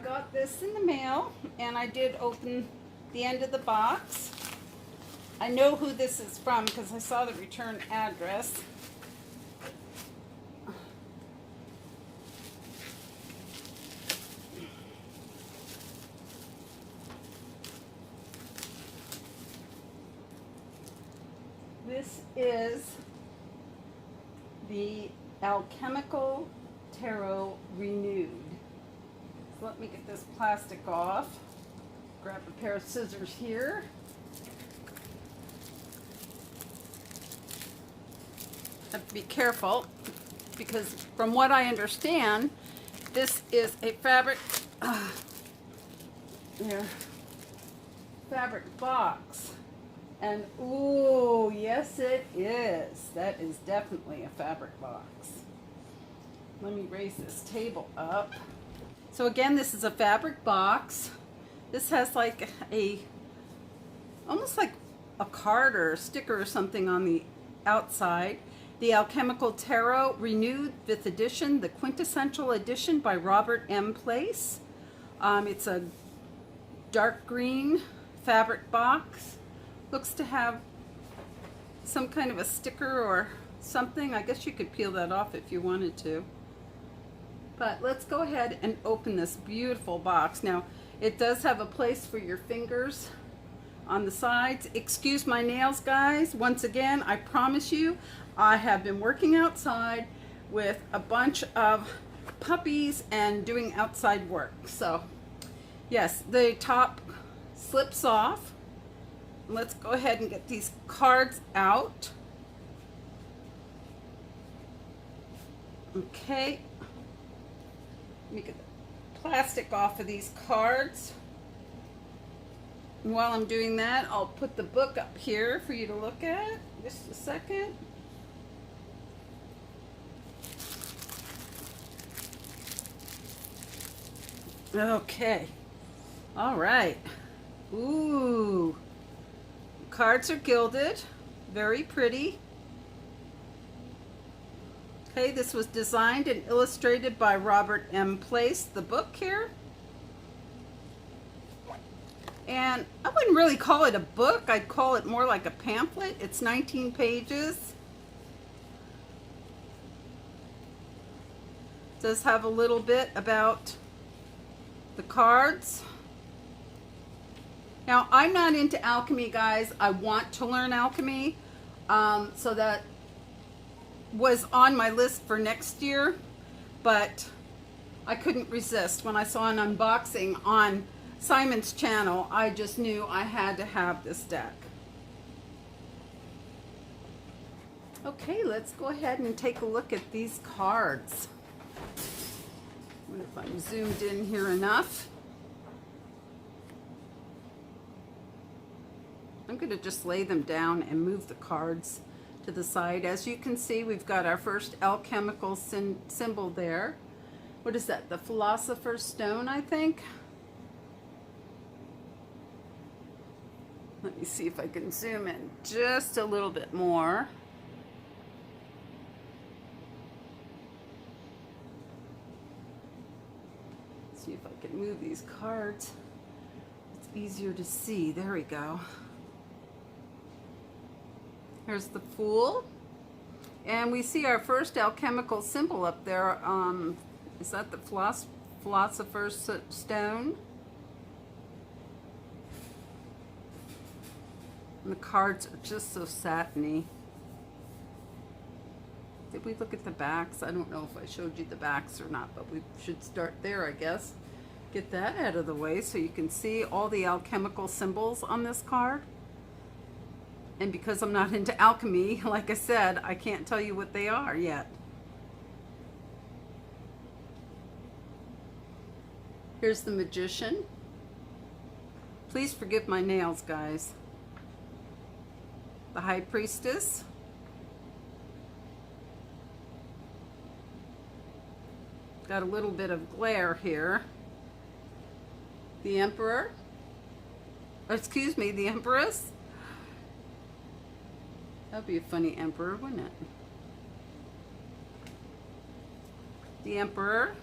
got this in the mail, and I did open the end of the box. I know who this is from because I saw the return address. This is the Alchemical Tarot Renewed. So let me get this plastic off. Grab a pair of scissors here. Have to be careful because from what I understand, this is a fabric fabric box. And ooh, yes it is. That is definitely a fabric box. Let me raise this table up. So again, this is a fabric box. This has like almost like a card or a sticker or something on the outside. The Alchemical Tarot Renewed 5th edition, the quintessential edition by Robert M. Place. It's a dark green fabric box. Looks to have some kind of a sticker or something. I guess you could peel that off if you wanted to. But let's go ahead and open this beautiful box. Now, it does have a place for your fingers on the sides. Excuse my nails, guys. Once again, I promise you, I have been working outside with a bunch of puppies and doing outside work. So, yes, the top slips off. Let's go ahead and get these cards out. Okay. Let me get the plastic off of these cards. And while I'm doing that, I'll put the book up here for you to look at. Just a second. Okay. All right. Ooh. Cards are gilded, very pretty. Okay, this was designed and illustrated by Robert M. Place, the book here. And I wouldn't really call it a book, I'd call it more like a pamphlet. It's 19 pages. It does have a little bit about the cards. Now, I'm not into alchemy, guys. I want to learn alchemy. So that was on my list for next year. But I couldn't resist. When I saw an unboxing on Simon's channel, I just knew I had to have this deck. Okay, let's go ahead and take a look at these cards. I wonder if I'm zoomed in here enough. I'm going to just lay them down and move the cards to the side. As you can see, we've got our first alchemical symbol there. What is that? The Philosopher's Stone, I think. Let me see if I can zoom in just a little bit more. See if I can move these cards. It's easier to see. There we go. Here's the Fool. And we see our first alchemical symbol up there. Is that the Philosopher's Stone? And the cards are just so satiny. Did we look at the backs? I don't know if I showed you the backs or not, but we should start there, I guess. Get that out of the way so you can see all the alchemical symbols on this card. And because I'm not into alchemy, like I said, I can't tell you what they are yet. Here's the Magician. Please forgive my nails, guys. The High Priestess. Got a little bit of glare here. The Emperor. Or excuse me, the Empress. That'd be a funny emperor, wouldn't it? The Emperor,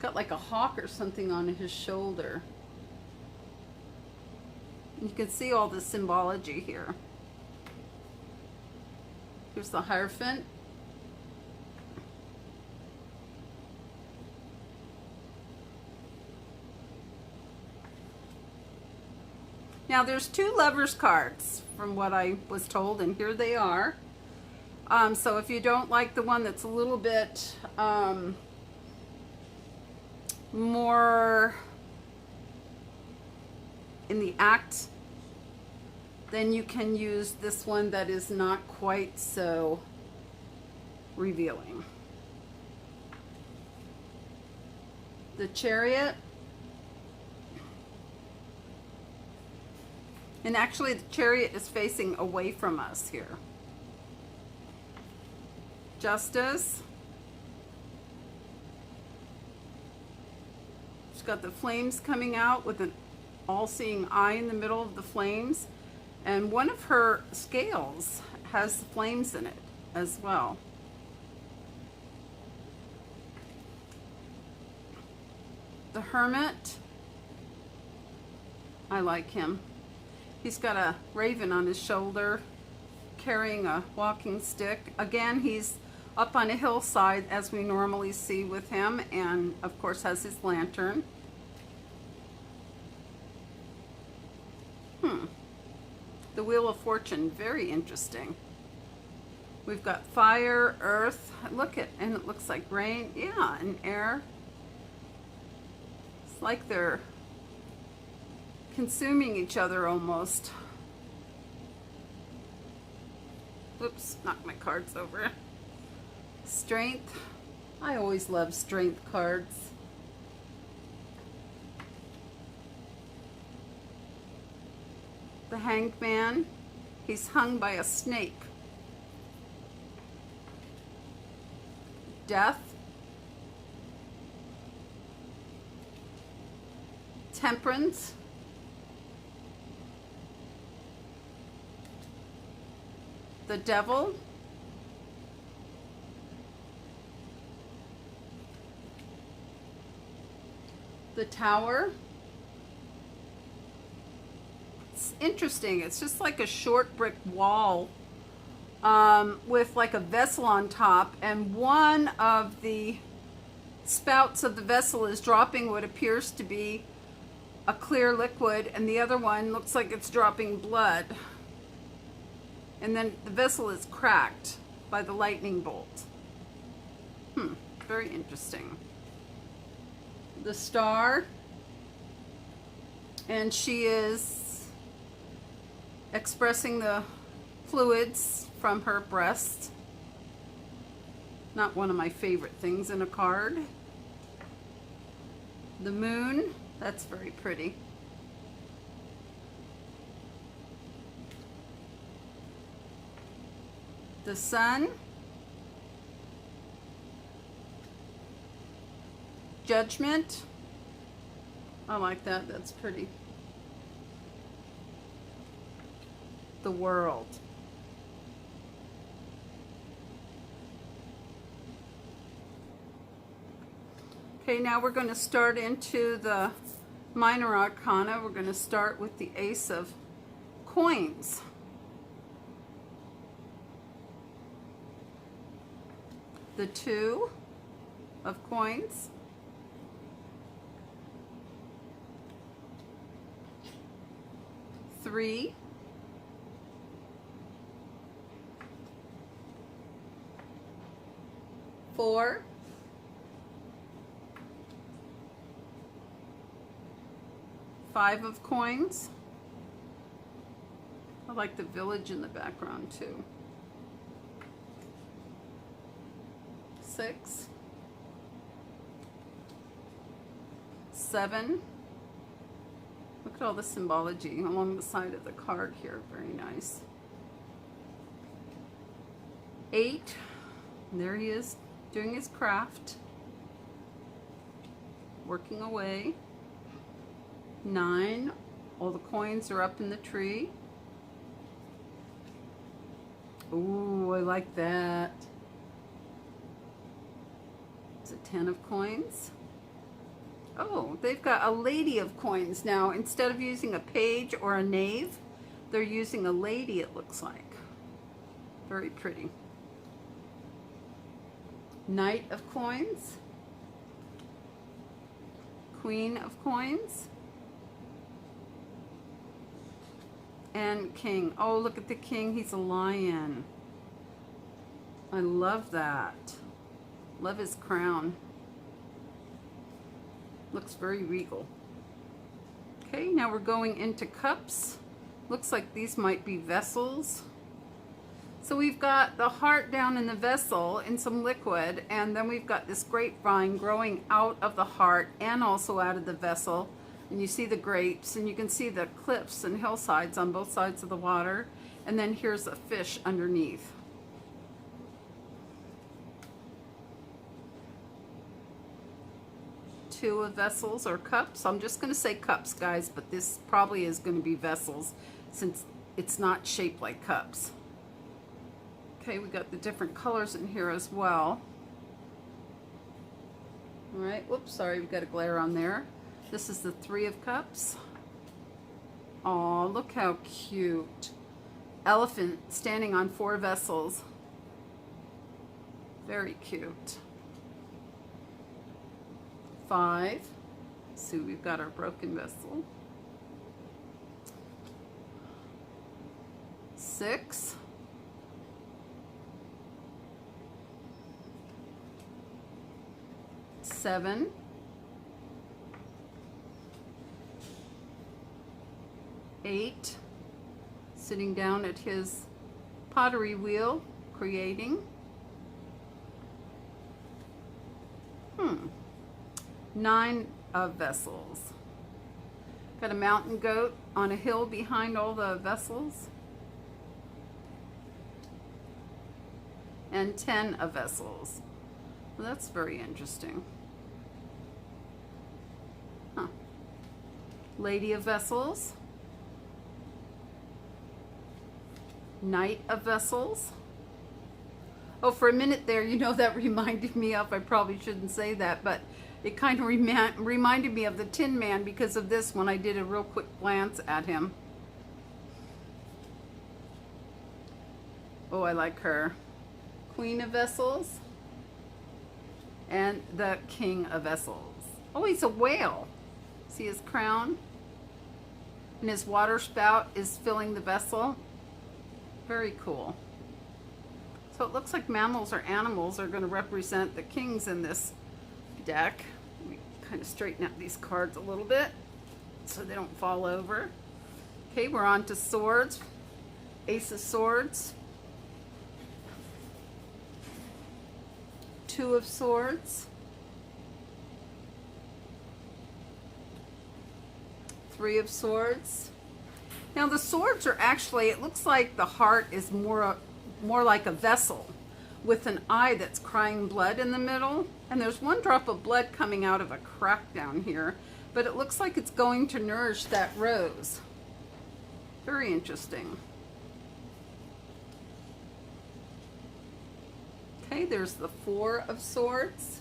Got like a hawk or something on his shoulder. You can see all the symbology here. Here's the Hierophant. Now there's 2 Lovers cards from what I was told, and here they are. So if you don't like the one that's a little bit more in the act, then you can use this one that is not quite so revealing. The Chariot. And actually the Chariot is facing away from us here. Justice. She's got the flames coming out with an all-seeing eye in the middle of the flames. And one of her scales has flames in it as well. The Hermit. I like him. He's got a raven on his shoulder, carrying a walking stick. Again, he's up on a hillside as we normally see with him, and of course has his lantern. The Wheel of Fortune, very interesting. We've got fire, earth, look at, and it looks like rain, yeah, and air. It's like they're consuming each other almost. Whoops, knocked my cards over. Strength. I always love strength cards. The Hanged Man. He's hung by a snake. Death. Temperance. The Devil. The Tower. It's interesting. It's just like a short brick wall with like a vessel on top, and one of the spouts of the vessel is dropping what appears to be a clear liquid, and the other one looks like it's dropping blood. And then the vessel is cracked by the lightning bolt. Very interesting. The Star. And she is expressing the fluids from her breast. Not one of my favorite things in a card. The Moon. That's very pretty. The Sun. Judgment. I like that. That's pretty. The World. Okay, now we're going to start into the minor arcana. We're going to start with the Ace of Coins. The Two of Coins. Three. Four. Five of Coins. I like the village in the background too. Six. Seven. Look at all the symbology along the side of the card here. Very nice. Eight. And there he is doing his craft. Working away. 9. All the coins are up in the tree. Ooh, I like that. It's a 10 of Coins. Oh, they've got a lady of coins now. Instead of using a page or a knave, they're using a lady, it looks like. Very pretty. Knight of coins. Queen of coins. And king. Oh, look at the king. He's a lion. I love that. Love his crown. Looks very regal. Okay, now we're going into cups. Looks like these might be vessels. So we've got the heart down in the vessel in some liquid, and then we've got this grapevine growing out of the heart and also out of the vessel. And you see the grapes, and you can see the cliffs and hillsides on both sides of the water. And then here's a fish underneath. Two of vessels or cups. I'm just going to say cups, guys, but this probably is going to be vessels since it's not shaped like cups. Okay, we got the different colors in here as well. All right, whoops, sorry, we've got a glare on there. This is the Three of Cups. Oh, look how cute. Elephant standing on 4 vessels. Very cute. 5. So we've got our broken vessel. 6. 7. 8. Sitting down at his pottery wheel, creating. 9 of vessels. Got a mountain goat on a hill behind all the vessels. And 10 of vessels. Well, that's very interesting. Huh. Lady of vessels. Knight of vessels. Oh, for a minute there, you know, that reminded me of, I probably shouldn't say that, but it kind of reminded me of the Tin Man because of this when I did a real quick glance at him. Oh, I like her. Queen of vessels. And the King of vessels. Oh, he's a whale. See his crown? And his water spout is filling the vessel. Very cool. So it looks like mammals or animals are going to represent the kings in this deck. Let me kind of straighten out these cards a little bit so they don't fall over. Okay, we're on to swords. Ace of Swords. 2 of Swords. 3 of Swords. Now the swords are actually, it looks like the heart is more like a vessel with an eye that's crying blood in the middle. And there's 1 drop of blood coming out of a crack down here, but it looks like it's going to nourish that rose. Very interesting. Okay, there's the 4 of Swords.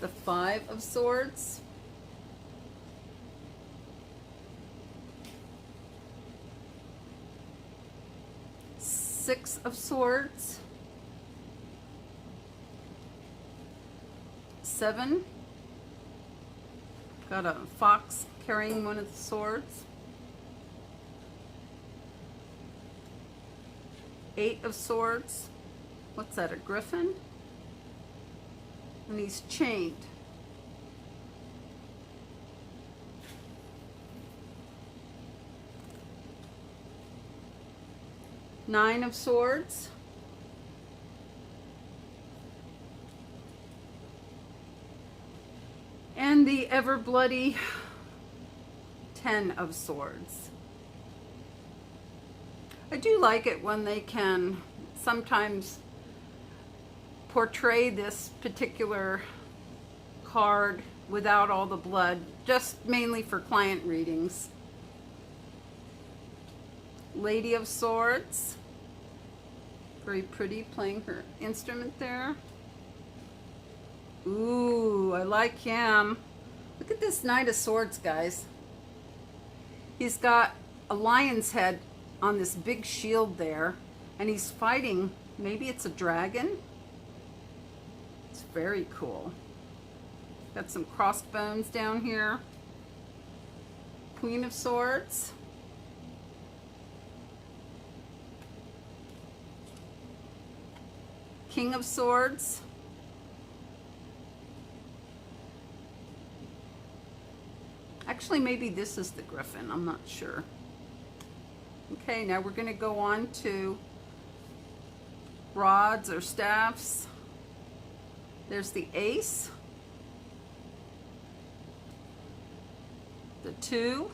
The 5 of Swords. 6 of Swords. 7. Got a fox carrying one of the swords. 8 of Swords. What's that, a griffin? And he's chained. 9 of Swords. And the ever bloody 10 of Swords. I do like it when they can sometimes portray this particular card without all the blood, just mainly for client readings. Lady of Swords. Very pretty, playing her instrument there. Ooh, I like him. Look at this Knight of Swords, guys. He's got a lion's head on this big shield there, and he's fighting, maybe it's a dragon? It's very cool. Got some crossbones down here. Queen of Swords. King of Swords. Actually, maybe this is the Griffin. I'm not sure. Okay, now we're going to go on to rods or staffs. There's the Ace. The 2.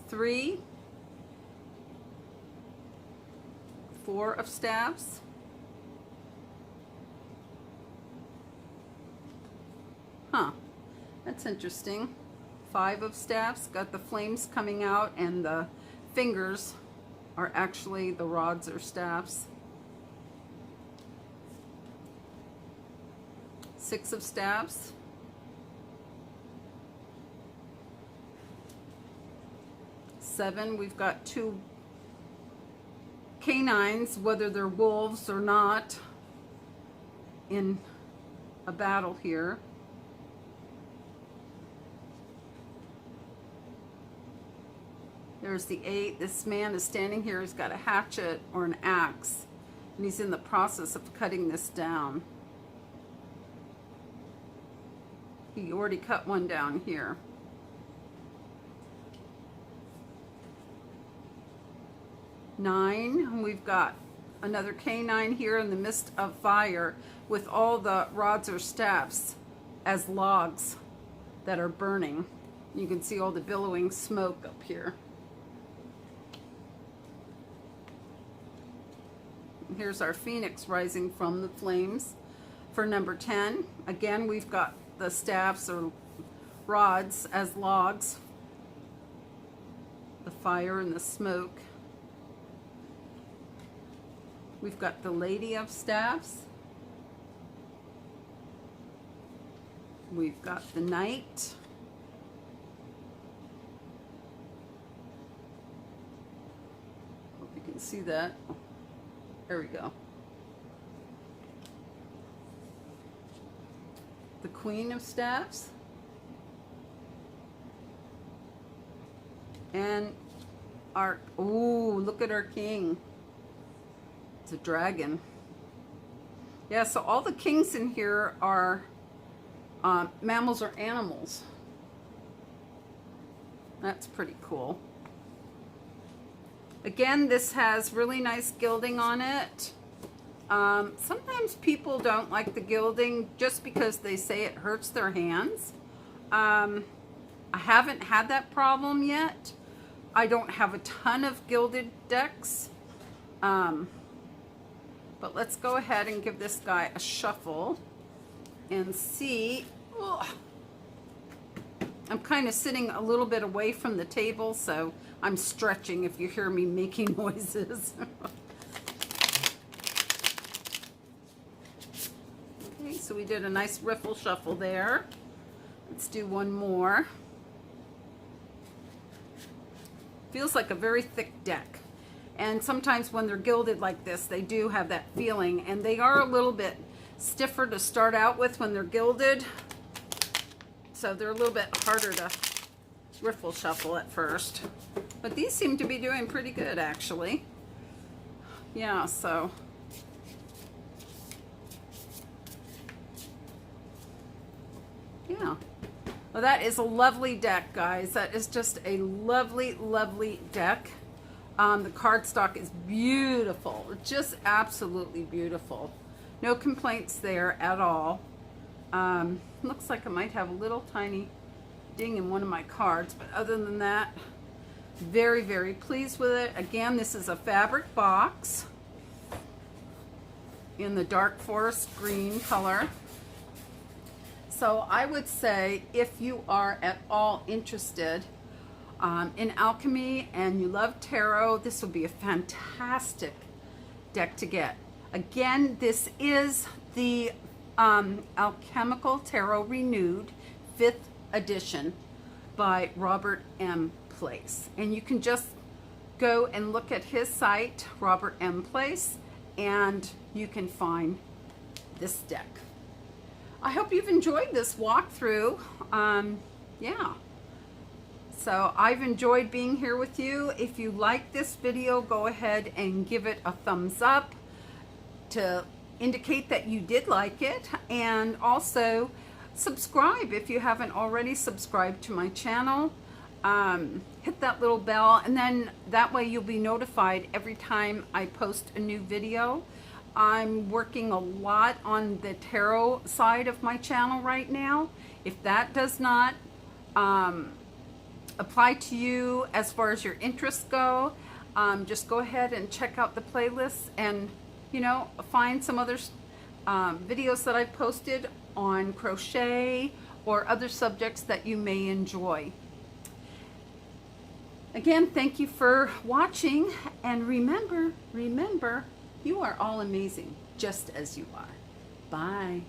Three. 4 of staffs. Huh, that's interesting. 5 of staffs, got the flames coming out, and the fingers are actually the rods or staffs. 6 of staffs. 7, we've got 2 canines, whether they're wolves or not, in a battle here. There's the 8. This man is standing here. He's got a hatchet or an axe, and he's in the process of cutting this down. He already cut one down here. 9, we've got another canine here in the midst of fire with all the rods or staffs as logs that are burning. You can see all the billowing smoke up here. Here's our phoenix rising from the flames for number 10. Again, we've got the staffs or rods as logs, the fire and the smoke. We've got the Lady of Staffs. We've got the Knight. Hope you can see that. There we go. The Queen of Staffs. And our, ooh, look at our king. It's a dragon. Yeah, so all the kings in here are mammals or animals. That's pretty cool. Again, this has really nice gilding on it. Sometimes people don't like the gilding just because they say it hurts their hands. I haven't had that problem yet. I don't have a ton of gilded decks. But let's go ahead and give this guy a shuffle and see. Ugh. I'm kind of sitting a little bit away from the table, so I'm stretching if you hear me making noises. Okay, so we did a nice riffle shuffle there. Let's do one more. Feels like a very thick deck. And sometimes when they're gilded like this, they do have that feeling. And they are a little bit stiffer to start out with when they're gilded. So they're a little bit harder to riffle shuffle at first. But these seem to be doing pretty good, actually. Yeah, so. Yeah. Well, that is a lovely deck, guys. That is just a lovely, lovely deck. The cardstock is beautiful, just absolutely beautiful. No complaints there at all. Looks like I might have a little tiny ding in one of my cards, but other than that, very, very pleased with it. Again, this is a fabric box in the dark forest green color. So I would say if you are at all interested in alchemy and you love tarot, this would be a fantastic deck to get. Again, this is the Alchemical Tarot Renewed 5th edition by Robert M. Place. And you can just go and look at his site, Robert M. Place, and you can find this deck. I hope you've enjoyed this walkthrough. Yeah. So I've enjoyed being here with you. If you like this video, go ahead and give it a thumbs up to indicate that you did like it. And also subscribe if you haven't already subscribed to my channel. Hit that little bell, and then that way you'll be notified every time I post a new video. I'm working a lot on the tarot side of my channel right now. If that does not apply to you as far as your interests go, just go ahead and check out the playlists and, you know, find some other videos that I've posted on crochet or other subjects that you may enjoy. Again, thank you for watching, and remember, you are all amazing just as you are. Bye.